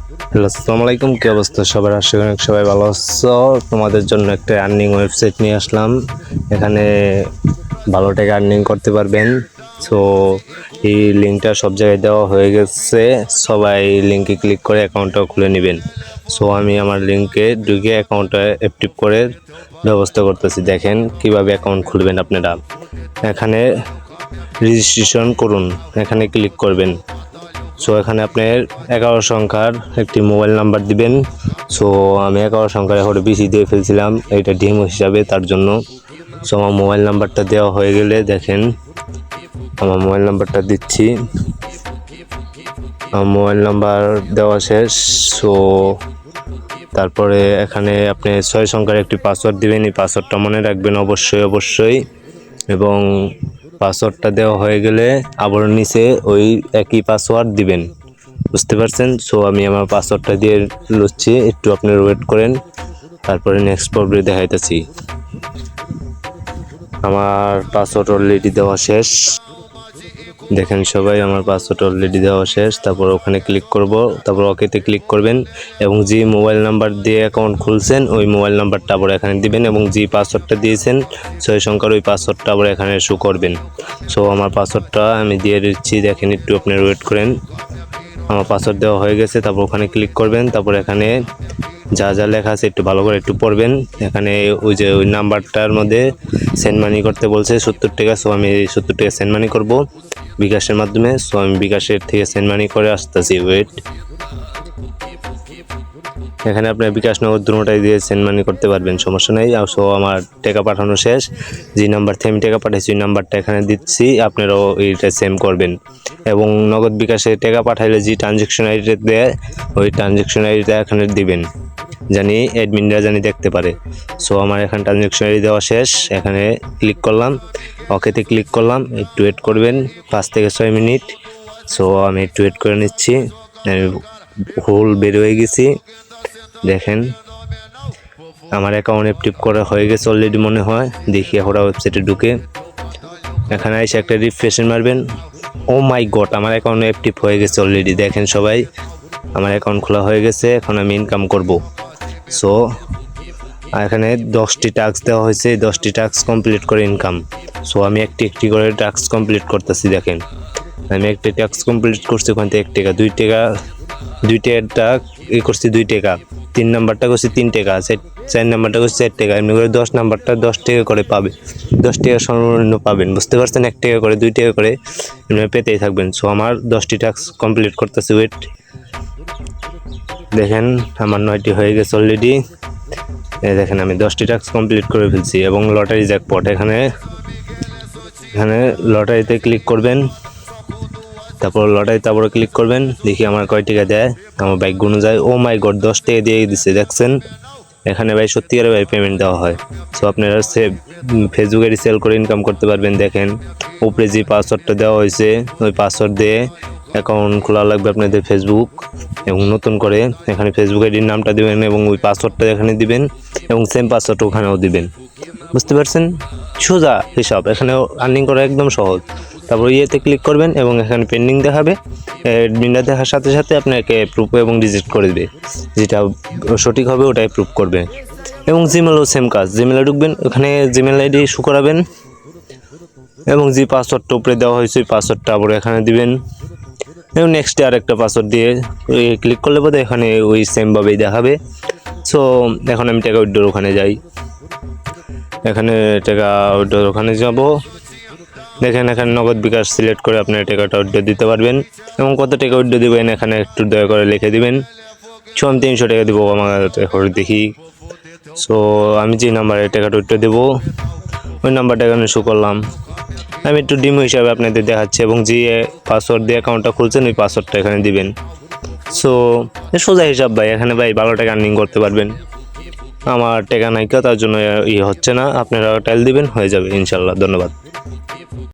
Hello, আসসালামু আলাইকুম। কি অবস্থা সবার? আশা করি সবাই ভালো আছো। তোমাদের জন্য একটা আর্নিং ওয়েবসাইট নিয়ে আসলাম। এখানে ভালো টাকা আর্নিং করতে পারবেন। সো এই লিঙ্কটা সব জায়গায় দেওয়া হয়ে গেছে, সবাই লিঙ্কে ক্লিক করে অ্যাকাউন্টটা খুলে নেবেন। সো আমি আমার লিঙ্কে ঢুকে অ্যাকাউন্টটা অ্যাক্টিভ করে ব্যবস্থা করতেছি। দেখেন কিভাবে অ্যাকাউন্ট খুলবেন আপনারা। এখানে রেজিস্ট্রেশন করুন, এখানে ক্লিক করবেন। সো এখানে আপনার 11 সংখ্যার একটি মোবাইল নাম্বার দিবেন। সো আমি 11 সংখ্যার এখন বেশি দিয়ে ফেলছিলাম, এটা ডেমো হিসাবে, তার জন্য। সো আমার মোবাইল নাম্বারটা দেওয়া হয়ে গেলে দেখেন আমার মোবাইল নাম্বারটা দিচ্ছি। আমার মোবাইল নাম্বার দেওয়া শেষ। সো তারপরে এখানে আপনি 6 সংখ্যার একটি পাসওয়ার্ড দিবেন। এই পাসওয়ার্ডটা মনে রাখবেন অবশ্যই। এবং পাসওয়ার্ডটা দেওয়া হয়ে গেলে আবার নিচে ওই একই পাসওয়ার্ড দিবেন। বুঝতে পারছেন? সো আমি আমার পাসওয়ার্ডটা দিয়ে লুচ্ছি, একটু আপনারা ওয়েট করেন, তারপরে নেক্সট পর্বে দেখাইতেছি। আমার পাসওয়ার্ড অলরেডি দেওয়া শেষ। দেখেন সবাই, আমার পাসওয়ার্ড অলরেডি দেওয়া শেষ। তারপর ওখানে ক্লিক করব, তারপর ওকেতে ক্লিক করবেন এবং যে মোবাইল নাম্বার দিয়ে অ্যাকাউন্ট খুলছেন ওই মোবাইল নাম্বারটা আবার এখানে দিবেন এবং যে পাসওয়ার্ডটা দিয়েছেন 6 সংখ্যার ওই পাসওয়ার্ডটা আবার এখানে শো করবেন। সো আমার পাসওয়ার্ডটা আমি দিয়ে দিচ্ছি, দেখেন একটু আপনারা ওয়েট করেন। আমার পাসওয়ার্ড দেওয়া হয়ে গেছে। তারপর ওখানে ক্লিক করবেন, তারপর এখানে যা যা লেখা আছে একটু ভালো করে একটু পড়বেন। এখানে ওই যে ওই নাম্বারটার মধ্যে সেন্ড মানি করতে বলছে 70 টাকা। সো আমি 70 টাকা সেন্ড মানি করব বিকাশের মাধ্যমে। সো আমি বিকাশের থেকে সেন্ড মানি করে আসতেছি, ওয়েট। এখানে আপনার বিকাশ নগদ দুটোটাই দিয়ে সেন্ড মানি করতে পারবেন, সমস্যা নেই। সো আমার টাকা পাঠানো শেষ। যে নাম্বার থেকে আমি টাকা পাঠাইছি ওই নাম্বারটা এখানে দিচ্ছি, আপনারাও এইটা সেম করবেন। এবং নগদ বিকাশে টাকা পাঠাইলে যে ট্রানজ্যাকশন আইডিটা দেয় ওই ট্রানজ্যাকশন আইডিটা এখানে দিবেন, জানি অ্যাডমিনরা জানি দেখতে পারে। সো আমার এখানে ট্রানজ্যাকশন আইডি দেওয়া শেষ। এখানে ক্লিক করলাম, ওকেতে ক্লিক করলাম। একটু ওয়েট করবেন 5 থেকে 6 মিনিট। সো আমি একটু ওয়েট করে নিচ্ছি। আমি হোল বের হয়ে গেছি। দেখেন আমার অ্যাকাউন্ট অ্যাক্টিভ করা হয়ে গেছে অলরেডি মনে হয়। দেখি এখন ওয়েবসাইটে ঢুকে এখানে এসে একটা রিফ্রেশন মারবেন। ও মাই গড, আমার অ্যাকাউন্ট অ্যাক্টিভ হয়ে গেছে অলরেডি। দেখেন সবাই, আমার অ্যাকাউন্ট খোলা হয়ে গেছে। এখন আমি ইনকাম করব। সো এখানে 10টি টাস্ক দেওয়া হয়েছে, 10টি টাস্ক কমপ্লিট করে ইনকাম। সো আমি একটি করে টাস্ক কমপ্লিট করতেছি। দেখেন আমি একটি টাস্ক কমপ্লিট করছি, ওখান থেকে 1 টাকা, 2 টাকা, 2 টাকা করছি 2 টাকা, 3 নাম্বারটা করছি 3 টাকা, 4 নাম্বারটা করছি 4 টাকা। এমনি করে 10 নাম্বারটা 10 টাকা করে পাবে, 10 টাকা সর্বনিম্ন পাবেন। বুঝতে পারছেন? 1 টাকা করে 2 টাকা করে এমনি পেতেই থাকবেন। সো আমার 10টি টাস্ক কমপ্লিট করতেছি, ওয়েট। দেখেন আমার 9টি হয়ে গেছে অলরেডি। দেখেন আমি 10টি টাস্ক কমপ্লিট করে ফেলছি। এবং লটারি জ্যাকপট, এখানে লটারিতে ক্লিক করবেন, তারপর লটারিতে আবার ক্লিক করবেন। দেখি আমার কয় টাকা দেয়, আমার বাইক গুনো যায়। ও মাই গড, 10 টাকা দিয়ে দিচ্ছে, দেখছেন? এখানে ভাই সত্যিকারে ভাই পেমেন্ট দেওয়া হয়। সো আপনারা ফেসবুকে সেল করে ইনকাম করতে পারবেন। দেখেন উপরে যে পাসওয়ার্ডটা দেওয়া হয়েছে ওই পাসওয়ার্ড দিয়ে অ্যাকাউন্ট খোলা লাগবে আপনাদের ফেসবুক, এবং নতুন করে এখানে ফেসবুক আইডির নামটা দিবেন এবং ওই পাসওয়ার্ডটা এখানে দিবেন এবং সেম পাসওয়ার্ড ওখানেও দিবেন। বুঝতে পারছেন? সোজা হিসাব, এখানে আর্নিং করা একদম সহজ। তারপর ইয়েতে ক্লিক করবেন এবং এখানে পেন্ডিং দেখাবে। অ্যাডমিনরা দেখার সাথে সাথে আপনাকে অ্যাপ্রুভ এবং রিজেক্ট করে দেবে, যেটা সঠিক হবে ওটাই অ্যাপ্রুভ করবে। এবং জিমেলও সেম কাজ, জিমেলে ঢুকবেন, ওখানে জিমেল আইডি শো করাবেন এবং যে পাসওয়ার্ডটা উপরে দেওয়া হয়েছে ওই পাসওয়ার্ডটা আবার এখানে দিবেন এবং নেক্সটে আরেকটা পাসওয়ার্ড দিয়ে ক্লিক করলে বোধহয় এখানে ওই সেমভাবেই দেখাবে। সো এখন আমি টাকা উইথড্রর ওখানে যাই। এখানে টাকা উইথড্রর ওখানে যাব। দেখেন এখানে নগদ বিকাশ সিলেক্ট করে আপনার টাকাটা উইথড্র দিতে পারবেন এবং কত টাকা উইথড্র দিবেন এখানে একটু দয়া করে লিখে দিবেন। আমি 300 টাকা দেবো আমার এখন দেখি। সো আমি যে নাম্বারে টাকাটা উইথড্র দেবো ওই নাম্বারটা এখানে শো করলাম। আমি একটু ডিমো হিসাবে আপনাদের দেখাচ্ছি এবং যে পাসওয়ার্ড দিয়ে অ্যাকাউন্টটা খুলছেন ওই পাসওয়ার্ডটা এখানে দিবেন। সো সোজা হিসাব ভাই, এখানে ভাই 12 টাকা আর্নিং করতে পারবেন। আমার টাকা নাইকা, তার জন্য হচ্ছে না। আপনারা টাইল দিবেন, হয়ে যাবে ইনশাল্লাহ। ধন্যবাদ।